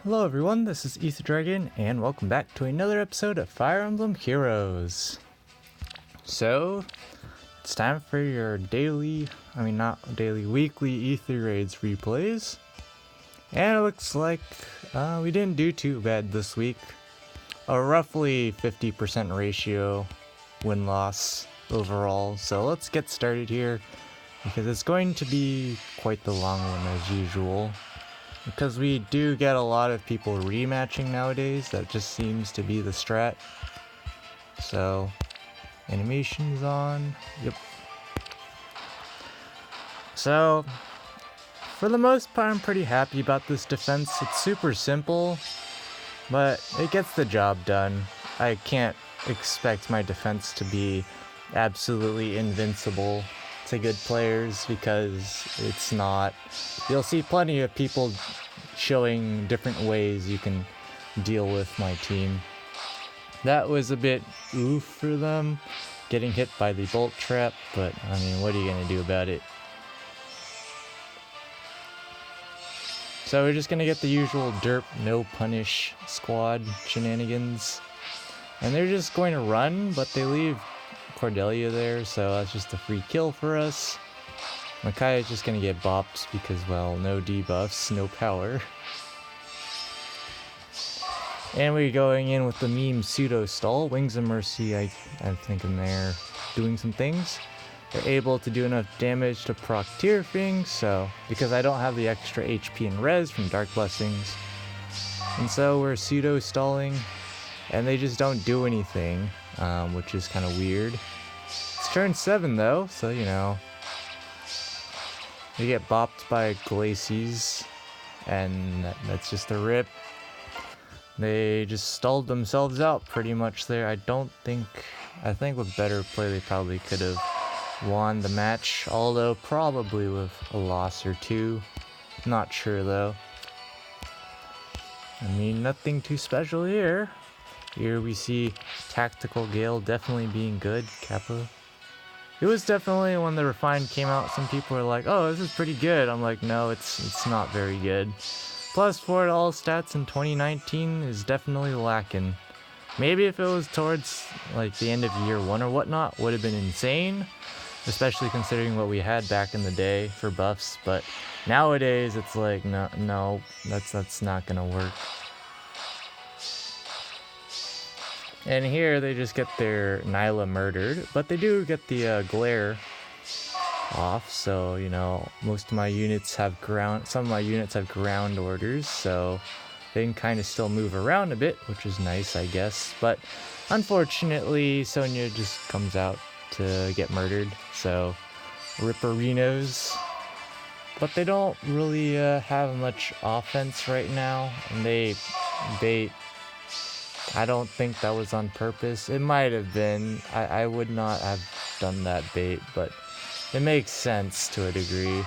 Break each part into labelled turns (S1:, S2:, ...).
S1: Hello everyone, this is Ether Dragon, and welcome back to another episode of Fire Emblem Heroes. So, it's time for your weekly Ether Raids replays. And it looks like we didn't do too bad this week. A roughly 50% ratio win-loss overall. So let's get started here, because it's going to be quite the long one as usual. Because we do get a lot of people rematching nowadays, that just seems to be the strat. So, animation's on, yep. So, for the most part I'm pretty happy about this defense. It's super simple, but it gets the job done. I can't expect my defense to be absolutely invincible to good players, because it's not. You'll see plenty of people showing different ways you can deal with my team. That was a bit oof for them, getting hit by the bolt trap, but I mean, what are you gonna do about it? So we're just gonna get the usual derp no punish squad shenanigans, and they're just going to run, but they leave Cordelia there, so that's just a free kill for us. Makai is just gonna get bopped because, well, no debuffs, no power. And we're going in with the meme pseudo stall. Wings of Mercy, I'm thinking they're doing some things. They're able to do enough damage to proc Tearfing, so because I don't have the extra HP and res from Dark Blessings. And so we're pseudo stalling, and they just don't do anything, which is kind of weird. It's turn 7 though, so you know. They get bopped by Glacies, and that's just a rip. They just stalled themselves out pretty much there. I think with better play they probably could have won the match, although probably with a loss or two. Not sure though. I mean, nothing too special here. Here we see Tactical Gale definitely being good. Kappa. It was definitely, when the Refined came out, some people were like, oh, this is pretty good. I'm like, no, it's not very good. Plus 4 to all stats in 2019 is definitely lacking. Maybe if it was towards like the end of year 1 or whatnot, would have been insane. Especially considering what we had back in the day for buffs. But nowadays it's like, no, that's not gonna work. And here they just get their Nyla murdered, but they do get the glare off, so you know, most of my units have some of my units have ground orders, so they can kind of still move around a bit, which is nice, I guess. But unfortunately, Sonya just comes out to get murdered, so Ripperinos. But they don't really have much offense right now, and they I don't think that was on purpose. It might have been. I would not have done that bait, but it makes sense to a degree.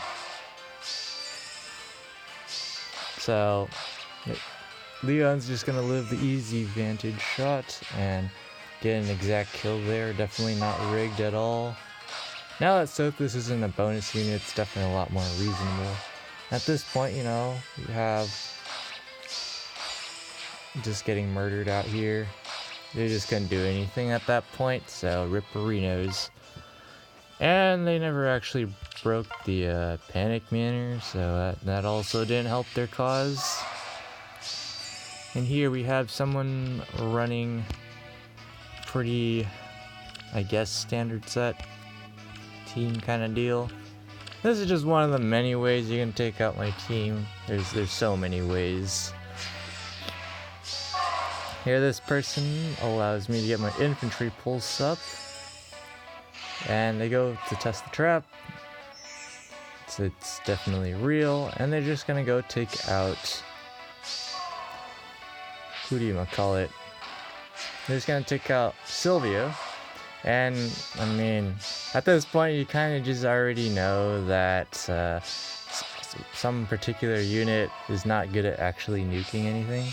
S1: So, Leon's just gonna live the easy vantage shot and get an exact kill there. Definitely not rigged at all. Now that Sothis isn't a bonus unit, it's definitely a lot more reasonable. At this point, you know, you have just getting murdered out here. They just couldn't do anything at that point, so Ripperinos. And they never actually broke the panic manor, so that also didn't help their cause. And here we have someone running pretty, I guess, standard set team kind of deal. This is just one of the many ways you can take out my team. There's so many ways. Here, this person allows me to get my infantry pulse up, and they go to test the trap. So it's definitely real, and they're just gonna go take out, who do you call it? They're just gonna take out Silvio, and I mean, at this point you kind of just already know that some particular unit is not good at actually nuking anything.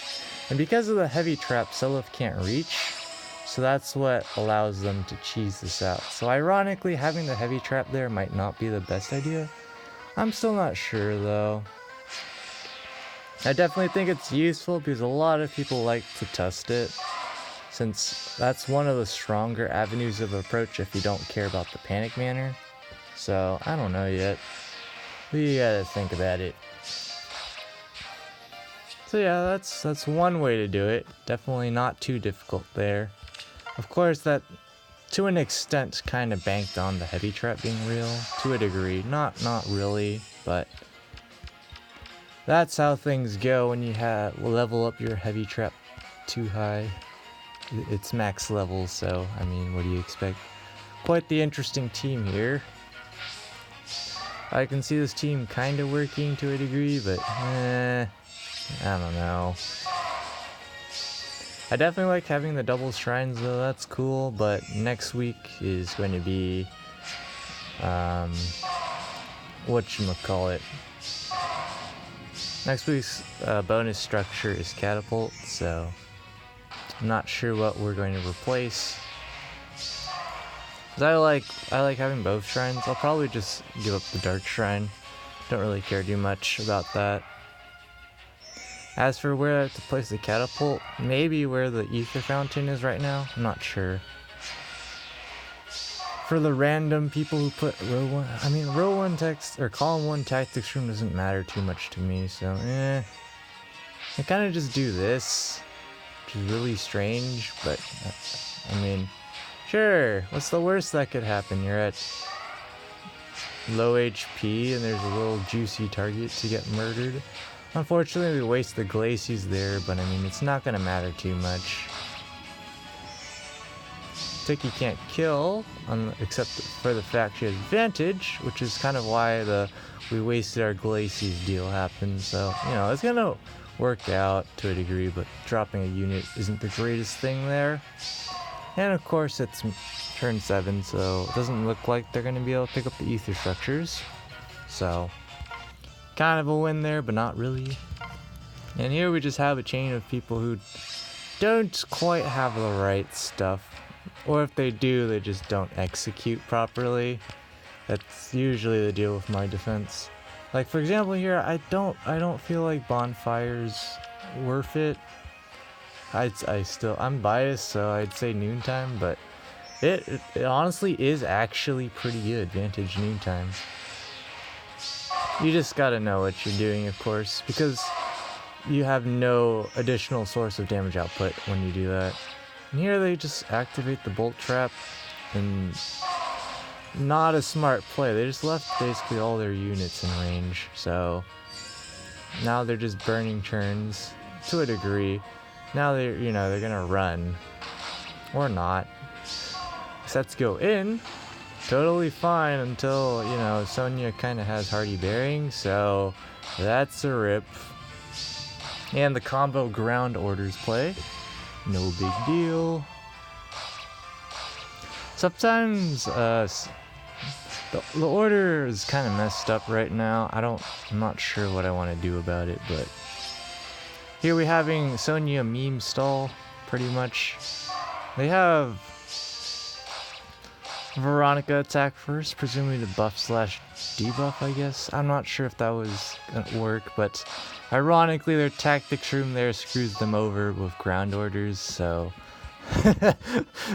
S1: And because of the heavy trap, Seliph can't reach, so that's what allows them to cheese this out. So ironically, having the heavy trap there might not be the best idea. I'm still not sure though. I definitely think it's useful because a lot of people like to test it, since that's one of the stronger avenues of approach if you don't care about the panic manner. So, I don't know yet. We gotta think about it. So yeah, that's one way to do it. Definitely not too difficult there. Of course, that to an extent kind of banked on the heavy trap being real, to a degree. Not really, but that's how things go when you level up your heavy trap too high. It's max level, so I mean, what do you expect? Quite the interesting team here. I can see this team kind of working to a degree, but I don't know. I definitely like having the double shrines though, that's cool, but next week is going to be, whatchamacallit. Next week's bonus structure is catapult, so I'm not sure what we're going to replace. 'Cause I like having both shrines. I'll probably just give up the dark shrine. Don't really care too much about that. As for where to place the catapult, maybe where the ether fountain is right now. I'm not sure. For the random people who put row 1, I mean row 1 text or column 1 tactics room doesn't matter too much to me, so I kind of just do this, which is really strange, but I mean, sure, what's the worst that could happen? You're at low HP and there's a little juicy target to get murdered. Unfortunately, we waste the glacies there, but I mean, it's not gonna matter too much. Tiki can't kill, except for the fact she has advantage, which is kind of why we wasted our glacies deal happened. So, you know, it's gonna work out to a degree, but dropping a unit isn't the greatest thing there. And of course, it's turn 7, so it doesn't look like they're gonna be able to pick up the ether structures. So, kind of a win there, but not really. And here we just have a chain of people who don't quite have the right stuff. Or if they do, they just don't execute properly. That's usually the deal with my defense. Like for example here, I don't feel like bonfire's worth it. I'm biased, so I'd say noontime, but it honestly is actually pretty good. Advantage noontime. You just gotta know what you're doing, of course, because you have no additional source of damage output when you do that. And here they just activate the bolt trap, and not a smart play. They just left basically all their units in range, so now they're just burning turns to a degree. Now they're gonna run or not. Sets go in. Totally fine until, Sonya kind of has hardy bearing, so that's a rip. And the combo ground orders play. No big deal. Sometimes the order is kind of messed up right now. I'm not sure what I want to do about it, but here we're having Sonya meme stall, pretty much. They have Veronica attack first, presumably the buff/debuff, I guess. I'm not sure if that was gonna work, but ironically their tactics room there screws them over with ground orders, so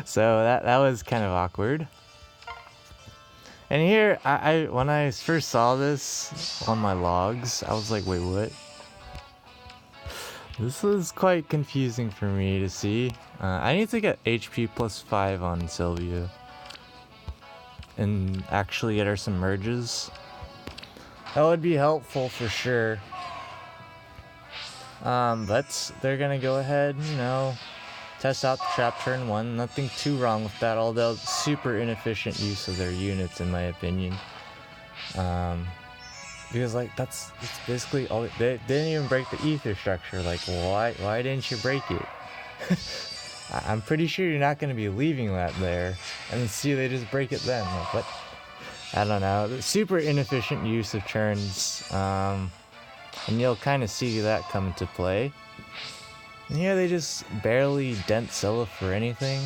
S1: so that was kind of awkward. And here, when I first saw this on my logs, I was like, wait, what? This was quite confusing for me to see. I need to get HP +5 on Sylvia and actually get her some merges. That would be helpful for sure. But they're gonna go ahead, test out the trap turn 1. Nothing too wrong with that, although super inefficient use of their units in my opinion. Because that's basically all. They didn't even break the ether structure. Like, why didn't you break it? I'm pretty sure you're not going to be leaving that there. And see, they just break it then. Like, what? I don't know. The super inefficient use of turns. And you'll kind of see that come into play. And here they just barely dent Scylla for anything.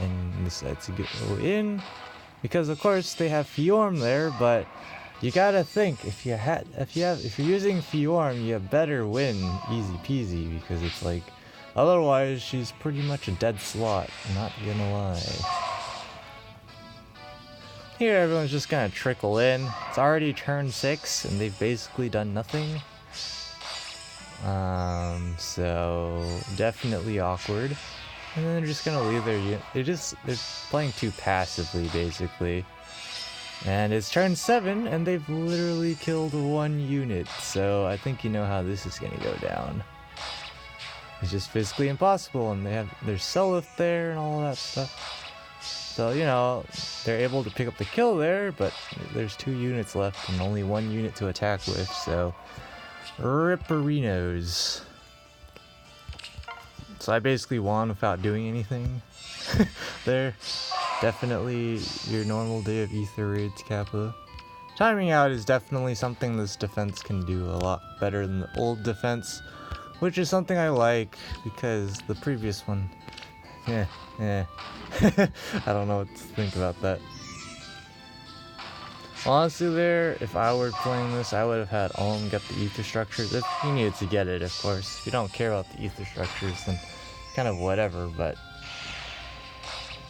S1: And decide to go in. Because, of course, they have Fjorm there, but You gotta think, if you're using Fiorm, you better win easy peasy, because it's like, otherwise she's pretty much a dead slot, not gonna lie. Here everyone's just gonna trickle in. It's already turn 6 and they've basically done nothing. So definitely awkward. And then they're just gonna leave their unit. They're playing too passively basically. And it's turn 7 and they've literally killed 1 unit. So I think you know how this is gonna go down. It's just physically impossible, and they have their Selith there and all that stuff. So, you know, they're able to pick up the kill there, but there's 2 units left and only 1 unit to attack with, so ripperinos. So I basically won without doing anything. There. Definitely your normal day of Ether Raids, Kappa. Timing out is definitely something this defense can do a lot better than the old defense, which is something I like, because the previous one, I don't know what to think about that. Honestly there, if I were playing this, I would have had Olm get the ether structures. If you needed to get it, of course. If you don't care about the ether structures, then kind of whatever, but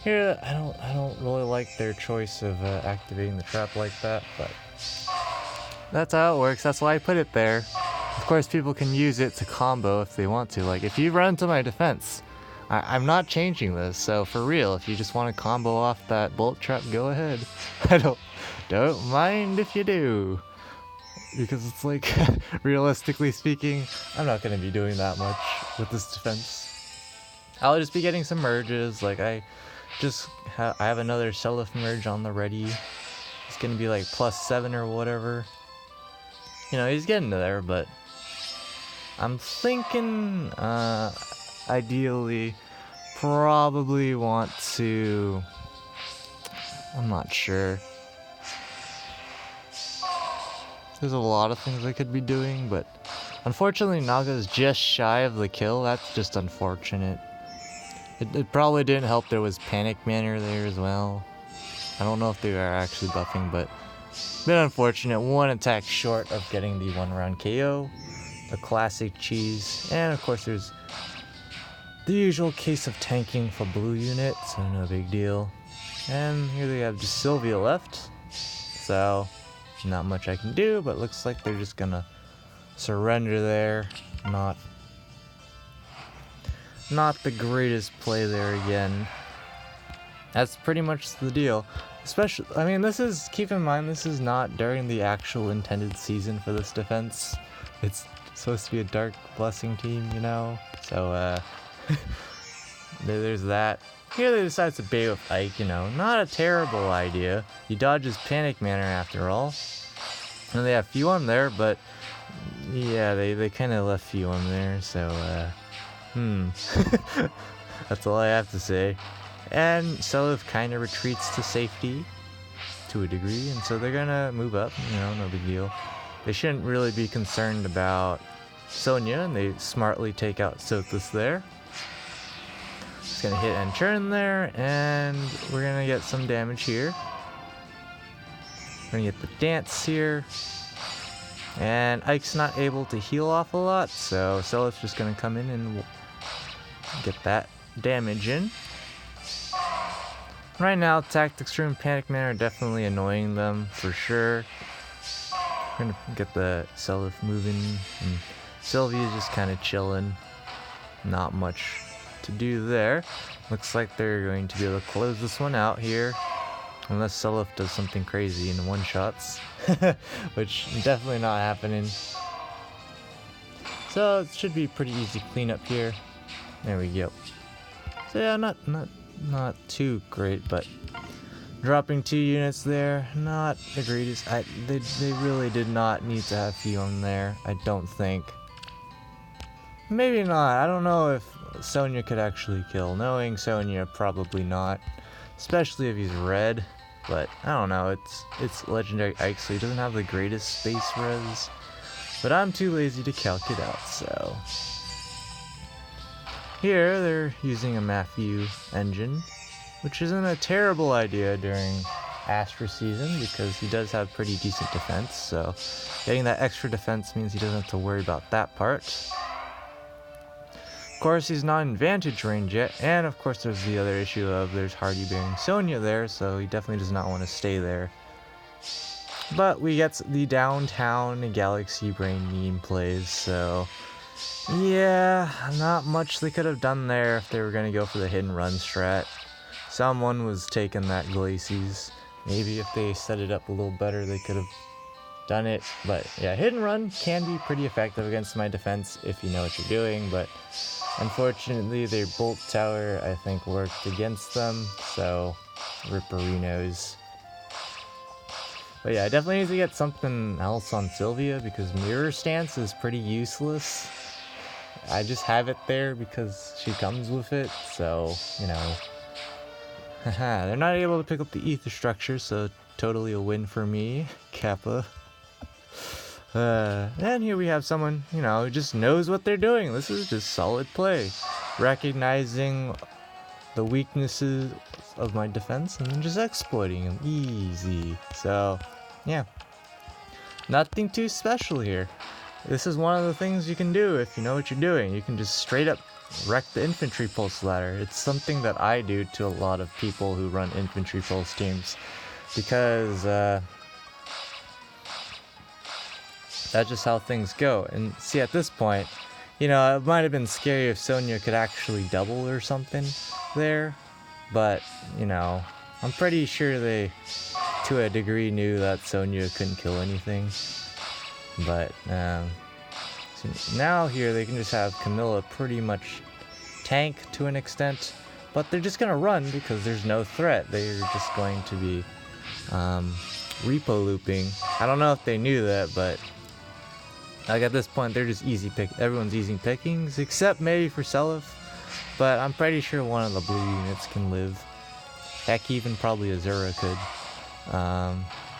S1: here, I don't really like their choice of activating the trap like that, but that's how it works. That's why I put it there. Of course, people can use it to combo if they want to. Like, if you run to my defense, I'm not changing this. So for real, if you just want to combo off that bolt trap, go ahead. I don't mind if you do, because it's like, realistically speaking, I'm not going to be doing that much with this defense. I'll just be getting some merges. Like I have another Selith merge on the ready. It's gonna be like +7 or whatever. You know, he's getting there, but I'm thinking ideally probably want to, I'm not sure. There's a lot of things I could be doing, but unfortunately Naga's just shy of the kill. That's just unfortunate. It probably didn't help there was Panic Manor there as well. I don't know if they are actually buffing, but a bit unfortunate. 1 attack short of getting the 1-round KO. The classic cheese. And of course there's the usual case of tanking for blue unit, so no big deal. And here they have just Sylvia left. So not much I can do, but looks like they're just gonna surrender there. Not the greatest play there again. That's pretty much the deal. Especially, I mean, keep in mind, this is not during the actual intended season for this defense. It's supposed to be a Dark Blessing team, you know? So, there's that. Here they decide to bait with Ike, you know. Not a terrible idea. He dodges Panic Manor after all. And they have Fuon there, but yeah, they kind of left Fuon there, so, that's all I have to say. And Selith kind of retreats to safety to a degree, and so they're gonna move up, you know, no big deal. They shouldn't really be concerned about Sonya, and they smartly take out Sothis there. Just gonna hit and turn there, and we're gonna get some damage here. We're gonna get the dance here. And Ike's not able to heal off a lot, so Selith's just gonna come in and get that damage in. Right now, Tactics Room, Panic Man are definitely annoying them, for sure. We're gonna get the Selith moving, and Sylvia's just kind of chilling. Not much to do there. Looks like they're going to be able to close this one out here. Unless Selith does something crazy in one-shots. Which definitely not happening. So it should be pretty easy cleanup here. There we go. So yeah, not too great, but dropping 2 units there, not the greatest. They really did not need to have Fion there, I don't think. Maybe not. I don't know if Sonya could actually kill. Knowing Sonya, probably not. Especially if he's red. But I don't know, it's legendary Ike, so he doesn't have the greatest space res. But I'm too lazy to calc it out, so. Here they're using a Matthew engine, which isn't a terrible idea during Astra season because he does have pretty decent defense, so getting that extra defense means he doesn't have to worry about that part. Of course, he's not in Vantage range yet, and of course there's the other issue of there's Hardy bearing Sonya there, so he definitely does not want to stay there. But we get the downtown Galaxy Brain meme plays, so yeah, not much they could have done there if they were going to go for the hidden run strat. Someone was taking that Glacies. Maybe if they set it up a little better they could have done it, but yeah, hidden run can be pretty effective against my defense if you know what you're doing, but unfortunately their bolt tower I think worked against them, so ripperinos. But yeah, I definitely need to get something else on Sylvia because mirror stance is pretty useless. I just have it there because she comes with it, so you know. Haha, they're not able to pick up the ether structure, so totally a win for me, Kappa. And here we have someone, you know, who just knows what they're doing. This is just solid play. Recognizing the weaknesses of my defense and then just exploiting them. Easy. So, yeah. Nothing too special here. This is one of the things you can do if you know what you're doing. You can just straight up wreck the infantry pulse ladder. It's something that I do to a lot of people who run infantry pulse teams. Because, that's just how things go. And see, at this point, you know, it might have been scary if Sonya could actually double or something there. But, you know, I'm pretty sure they, to a degree, knew that Sonya couldn't kill anything. But, so now here they can just have Camilla pretty much tank to an extent. But they're just going to run because there's no threat. They're just going to be repo looping. I don't know if they knew that, but like at this point they're just easy pick. Everyone's easy pickings except maybe for Seliph, but I'm pretty sure one of the blue units can live. Heck, even probably Azura could.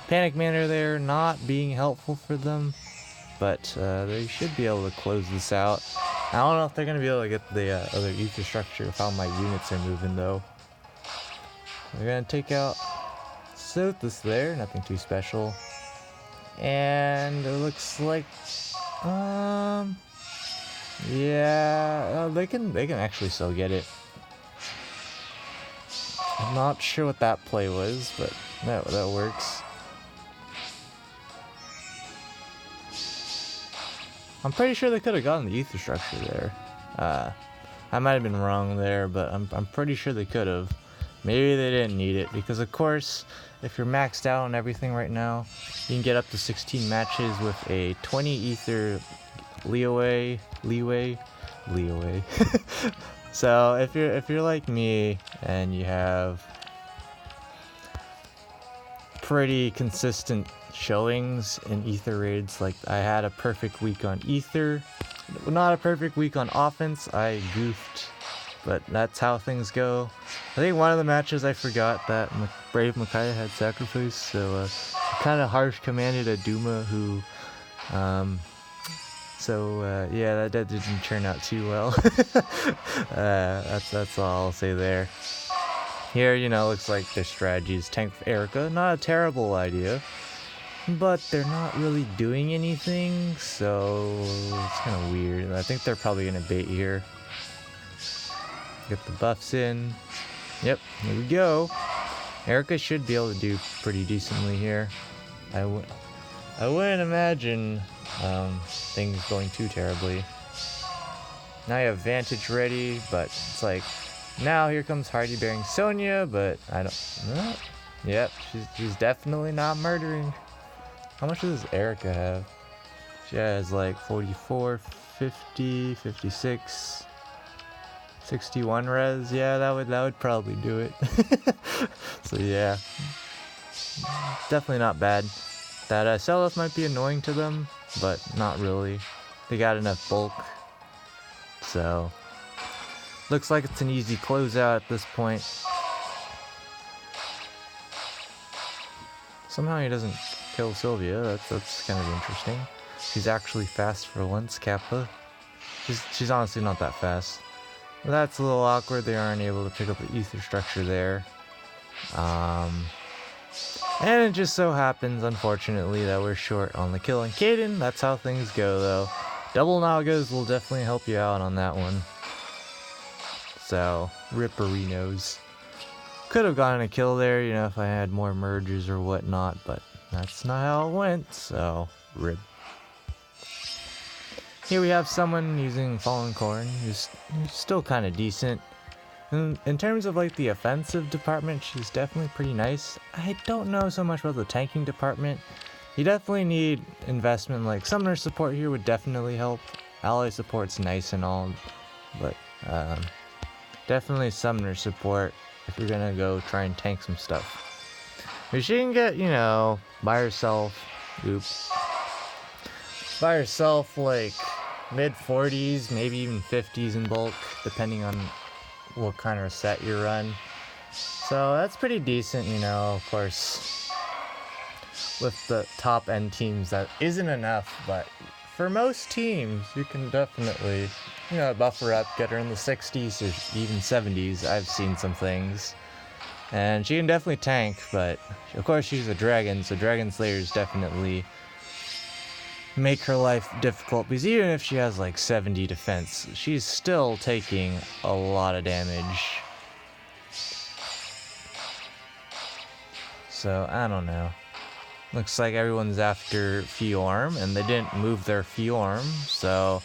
S1: Panic Manor there not being helpful for them, but they should be able to close this out. I don't know if they're gonna be able to get the other ether structure with how my units are moving though. We're gonna take out Sothis there, nothing too special. And it looks like yeah, they can actually still get it. I'm not sure what that play was, but that works. I'm pretty sure they could have gotten the ether structure there. I might have been wrong there, but I'm pretty sure they could have. Maybe they didn't need it because, of course, if you're maxed out on everything right now, you can get up to 16 matches with a 20 ether leeway. So if you're like me and you have pretty consistent showings in ether raids, like I had a perfect week on ether, not a perfect week on offense. I goofed. But that's how things go. I think one of the matches I forgot that Brave Micaiah had sacrificed, so kind of harsh commanded a Duma who, yeah, that didn't turn out too well. That's all I'll say there. Here, you know, looks like their strategy is tank with Erica. Not a terrible idea, but they're not really doing anything, so it's kind of weird. I think they're probably gonna bait here. Get the buffs in. Yep, here we go. Erica should be able to do pretty decently here. I wouldn't imagine things going too terribly. Now you have Vantage ready, but it's like, now here comes Hardy bearing Sonya, but I don't... Yep, she's definitely not murdering. How much does Erica have? She has like 44, 50, 56... 61 res, yeah, that would probably do it. So yeah, definitely not bad. That Seliph might be annoying to them, but not really. They got enough bulk, so looks like it's an easy closeout at this point. Somehow he doesn't kill Sylvia. That's kind of interesting. She's actually fast for once, Kappa. She's honestly not that fast. That's a little awkward. They aren't able to pick up the ether structure there. And it just so happens, unfortunately, that we're short on the kill on Caden. That's how things go, though. Double Nagas will definitely help you out on that one. So, ripperinos. Could have gotten a kill there, you know, if I had more merges or whatnot, but that's not how it went, so rip. Here we have someone using Fallen Corn, who's still kind of decent. In terms of like the offensive department, she's definitely pretty nice. I don't know so much about the tanking department. You definitely need investment, like summoner support here would definitely help. Ally support's nice and all, but definitely summoner support if you're gonna go try and tank some stuff. If she can get, you know, by herself, by herself like mid 40s, maybe even 50s in bulk, depending on what kind of set you run. So that's pretty decent, you know, of course. With the top end teams, that isn't enough, but for most teams, you can definitely, you know, buffer up, get her in the 60s or even 70s. I've seen some things. And she can definitely tank, but of course she's a dragon, so Dragon Slayers definitely make her life difficult, because even if she has like 70 defense, she's still taking a lot of damage. So, I don't know. Looks like everyone's after Fjorm, and they didn't move their Fjorm, so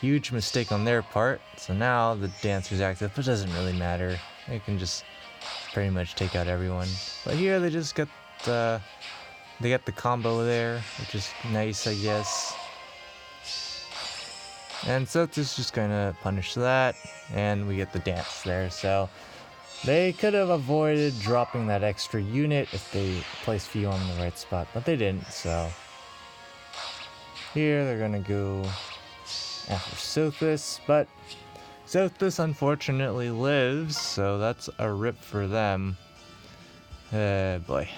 S1: huge mistake on their part. So now the dancer's active, but it doesn't really matter. They can just pretty much take out everyone. But here they just get the combo there, which is nice, I guess. And Sota's just gonna punish that, and we get the dance there. So they could have avoided dropping that extra unit if they placed Fjorm in the right spot, but they didn't, so here they're gonna go after Sothis, but Sothis unfortunately lives, so that's a rip for them. Boy.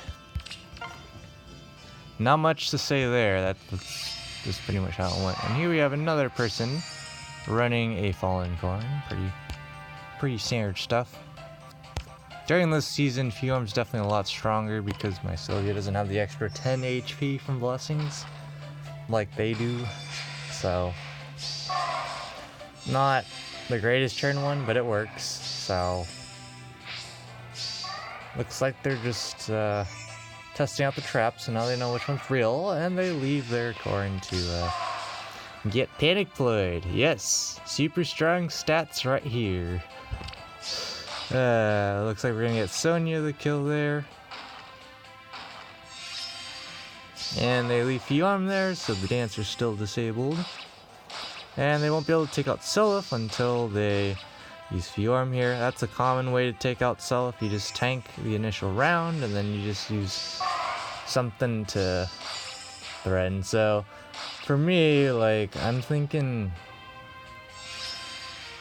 S1: Not much to say there, that's just pretty much how it went. And here we have another person running a Fallen Corn, pretty standard stuff. During this season, Fjorm's definitely a lot stronger because my Sylvia doesn't have the extra 10 HP from Blessings like they do. So, not the greatest turn one, but it works. So, looks like they're just testing out the traps, so now they know which one's real, and they leave their Corn to get panic deployed. Yes, super strong stats right here. Looks like we're gonna get Sonya the kill there. And they leave Fjorm there, so the dancer's still disabled. And they won't be able to take out Seliph until they use Fjorm here. That's a common way to take out Seliph. You just tank the initial round, and then you just use something to threaten. So, for me, like, I'm thinking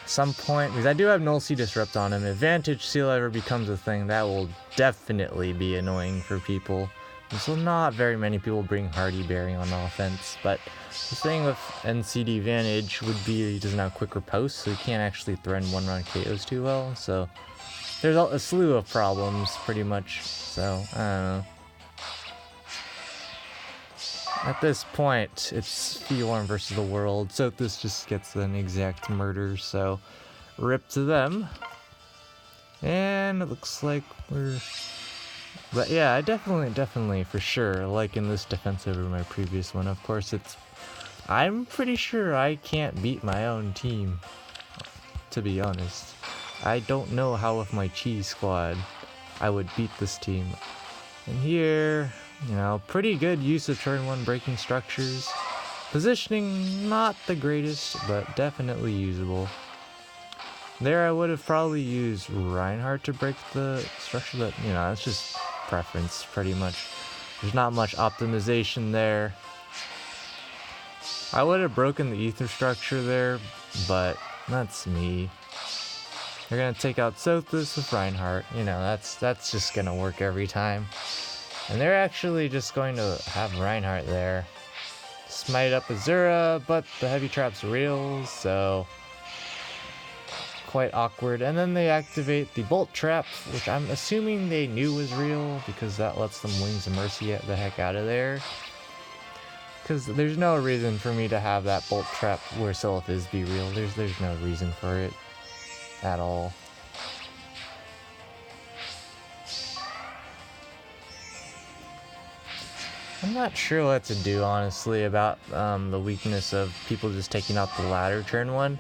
S1: some point, because I do have Null Sea Disrupt on him, if Vantage Seal ever becomes a thing, that will definitely be annoying for people. So not very many people bring Hardy Bearing on offense, but the thing with NCD Vantage would be he doesn't have quick riposte, so he can't actually threaten one-round KOs too well, so there's a slew of problems, pretty much, so I don't know. At this point, it's Fjorm versus the world, so this just gets an exact murder, so rip to them. And it looks like we're... But yeah, I definitely, for sure, liking this defense over my previous one. Of course, I'm pretty sure I can't beat my own team, to be honest. I don't know how with my cheese squad I would beat this team. And here... You know, pretty good use of turn 1 breaking structures. Positioning, not the greatest, but definitely usable. There I would have probably used Reinhardt to break the structure, but, you know, that's just preference, pretty much. There's not much optimization there. I would have broken the ether structure there, but that's me. They're gonna take out Sothis with Reinhardt. You know, that's just gonna work every time. And they're actually just going to have Reinhardt there. Smite up Azura, but the heavy trap's real, so... Of quite awkward. And then they activate the bolt trap, which I'm assuming they knew was real because that lets them Wings of Mercy get the heck out of there. Because there's no reason for me to have that bolt trap where Silph is be real. There's no reason for it at all. I'm not sure what to do, honestly, about the weakness of people just taking out the ladder turn 1.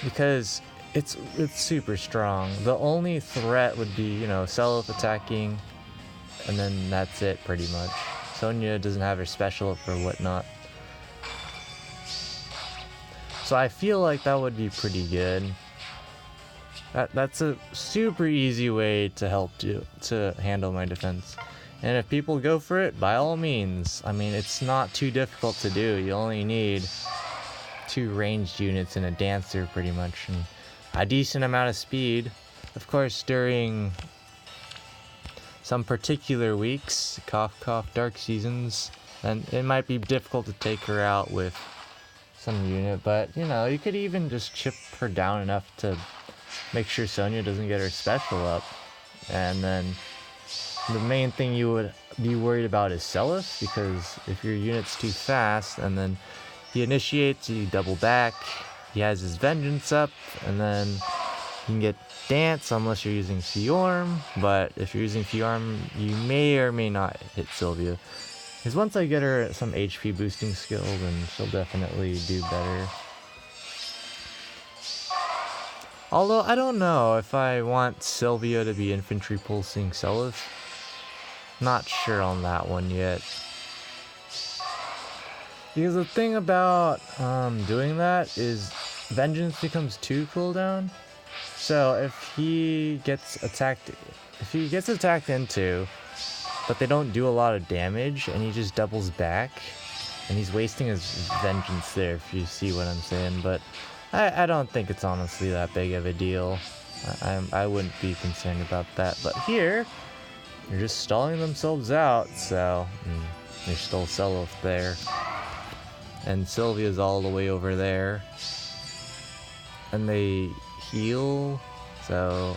S1: Because it's super strong. The only threat would be, you know, Silph attacking, and then that's it, pretty much. Sonya doesn't have her special up or whatnot. So I feel like that would be pretty good. That's a super easy way to help to handle my defense. And if people go for it, by all means. I mean, it's not too difficult to do. You only need 2 ranged units and a dancer, pretty much, and a decent amount of speed. Of course, during some particular weeks, cough cough, dark seasons, and it might be difficult to take her out with some unit, but you know, you could even just chip her down enough to make sure Sonya doesn't get her special up. And then the main thing you would be worried about is Silph, because if your unit's too fast and then he initiates, you double back, he has his Vengeance up, and then you can get Dance unless you're using Fjorm, but if you're using Fjorm, you may or may not hit Sylvia. Because once I get her some HP boosting skill, then she'll definitely do better. Although, I don't know if I want Sylvia to be infantry pulsing Silph. Not sure on that one yet. Because the thing about doing that is Vengeance becomes 2 cooldown. So if he gets attacked into, but they don't do a lot of damage and he just doubles back, and he's wasting his Vengeance there, if you see what I'm saying. But I don't think it's honestly that big of a deal. I wouldn't be concerned about that. But here, they're just stalling themselves out, so there's still Silph there. And Sylvia's all the way over there. And they heal, so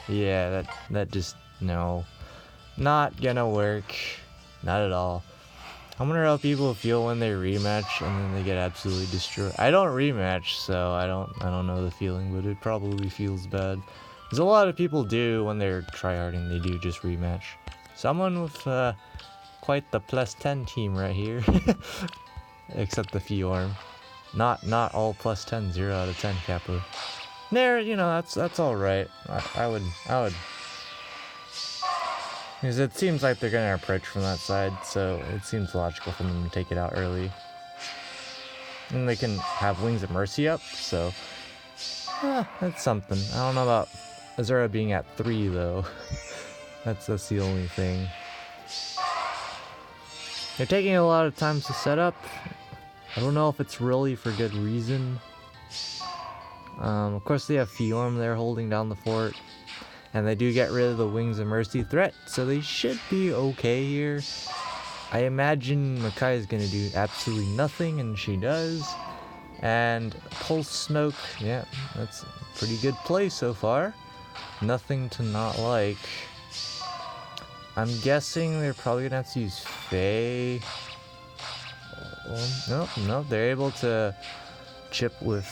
S1: yeah, that just, no, not gonna work, not at all. I wonder how people feel when they rematch and then they get absolutely destroyed. I don't rematch, so I don't know the feeling, but it probably feels bad. Because a lot of people do when they're tryharding, they do just rematch. Someone with quite the +10 team right here, except the Fjorm. Not all +10, 0 out of 10 Kappa. There, you know, that's all right. I would, because it seems like they're gonna approach from that side, so it seems logical for them to take it out early. And they can have Wings of Mercy up, so that's something. I don't know about Azura being at 3 though. that's the only thing. They're taking a lot of time to set up. I don't know if it's really for good reason. Of course they have Fjorm there holding down the fort. And they do get rid of the Wings of Mercy threat, so they should be okay here. I imagine Makai is going to do absolutely nothing, and she does. And Pulse Smoke, yeah, that's a pretty good play so far. Nothing to not like. I'm guessing they're probably going to have to use Faye. Nope, they're able to chip with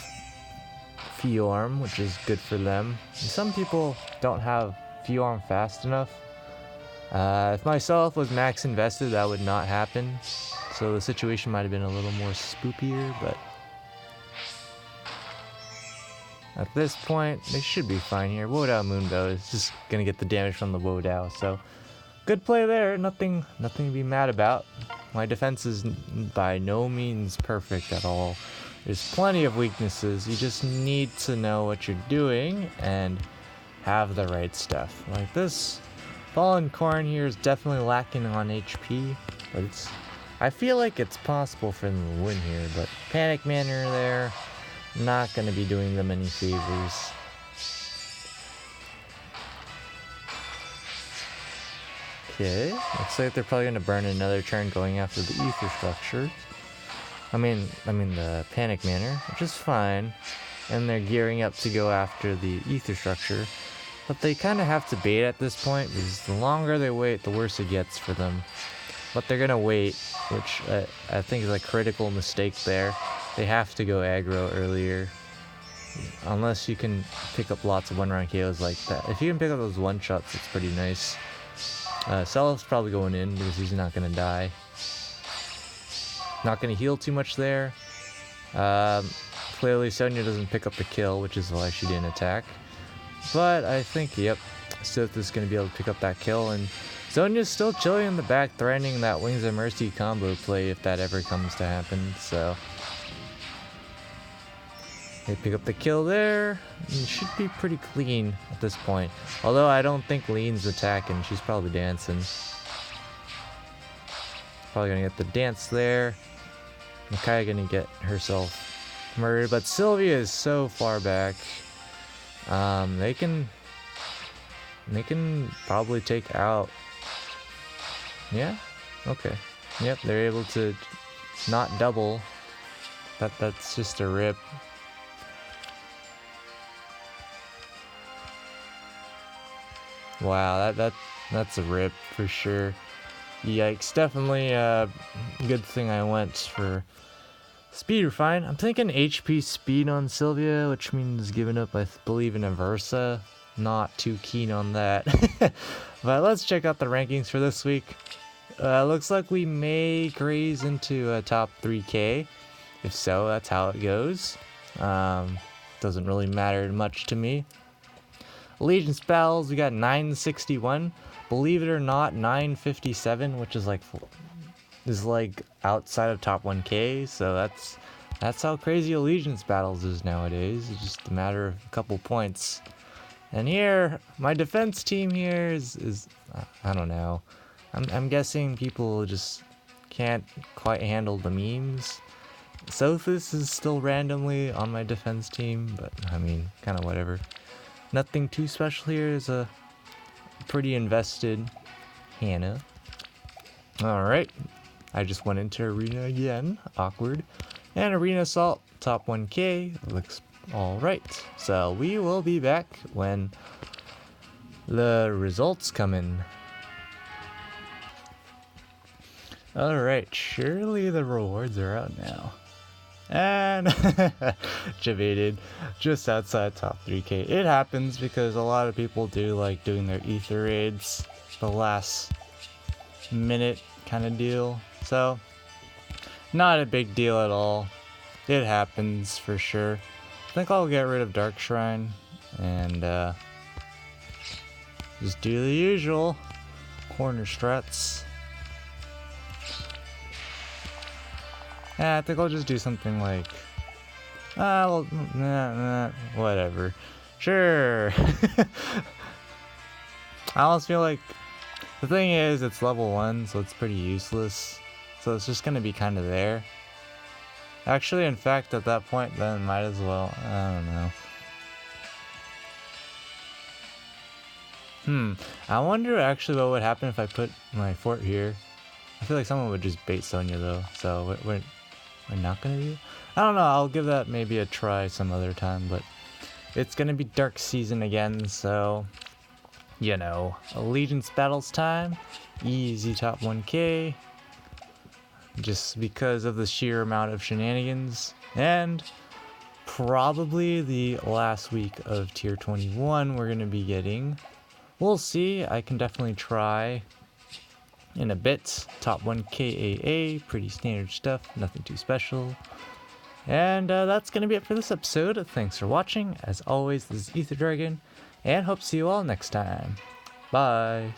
S1: Fjorm, which is good for them. Some people don't have Fjorm fast enough. If myself was max invested, that would not happen. So the situation might have been a little more spookier, but at this point, they should be fine here. Wodao Moonbow is just gonna get the damage from the Wodao, so good play there. Nothing to be mad about. My defense is by no means perfect at all. There's plenty of weaknesses. You just need to know what you're doing and have the right stuff. Like this Fallen Corn here is definitely lacking on HP, but I feel like it's possible for them to win here, but Panic Manor there, not going to be doing them any favors. Okay, looks like they're probably going to burn another turn going after the Ether Structure. I mean the Panic Manor, which is fine. And they're gearing up to go after the Ether Structure. But they kind of have to bait at this point, because the longer they wait, the worse it gets for them. But they're gonna wait, which I think is a critical mistake there. They have to go aggro earlier. Unless you can pick up lots of one-round KOs like that. If you can pick up those one-shots, it's pretty nice. Selph's probably going in, because he's not gonna die. Not gonna heal too much there. Clearly Sonya doesn't pick up the kill, which is why she didn't attack. But I think, yep, Sith is going to be able to pick up that kill, and Sonya's still chilling in the back, threatening that Wings of Mercy combo play if that ever comes to happen, so... They pick up the kill there, and it should be pretty clean at this point. Although I don't think Lean's attacking, she's probably dancing. Probably gonna get the dance there. Nakai gonna get herself murdered, but Sylvia is so far back. They can probably take out. Yeah, okay. Yep, they're able to not double. That's just a rip. Wow, that's a rip for sure. Yikes, definitely a good thing I went for speed refine. I'm thinking HP speed on Sylvia, which means giving up, I believe, in a Versa. Not too keen on that. But let's check out the rankings for this week. Looks like we may graze into a top 3K. If so, that's how it goes. Doesn't really matter much to me. Allegiance battles, we got 961. Believe it or not, 957, which is like outside of top 1K. So that's how crazy Allegiance battles is nowadays. It's just a matter of a couple points. And here, my defense team here is I don't know. I'm guessing people just can't quite handle the memes. Sothis is still randomly on my defense team, but I mean, kind of whatever. Nothing too special here. Is a pretty invested Hannah. Alright, I just went into arena again. Awkward. And arena assault, top 1K, looks alright. So we will be back when the results come in. Alright, surely the rewards are out now. And Javated, just outside top 3K. It happens because a lot of people do like doing their ether raids, the last minute kind of deal. So, not a big deal at all. It happens for sure. I think I'll get rid of Dark Shrine and just do the usual corner strats. Yeah, I think I'll just do something like, well, whatever. Sure. I almost feel like, the thing is, it's level 1, so it's pretty useless. So it's just gonna be kind of there. Actually, in fact, at that point, then might as well. I don't know. I wonder actually what would happen if I put my fort here. I feel like someone would just bait Sonya though, so we're not gonna do. I don't know. I'll give that maybe a try some other time, but it's gonna be Dark Season again, so you know, Allegiance battles time, easy top 1K, just because of the sheer amount of shenanigans, and probably the last week of tier 21 we're gonna be getting. We'll see. I can definitely try in a bit. Top 1K AA, pretty standard stuff, nothing too special. And that's going to be it for this episode. Thanks for watching. As always, this is Ether Dragon, and hope to see you all next time. Bye.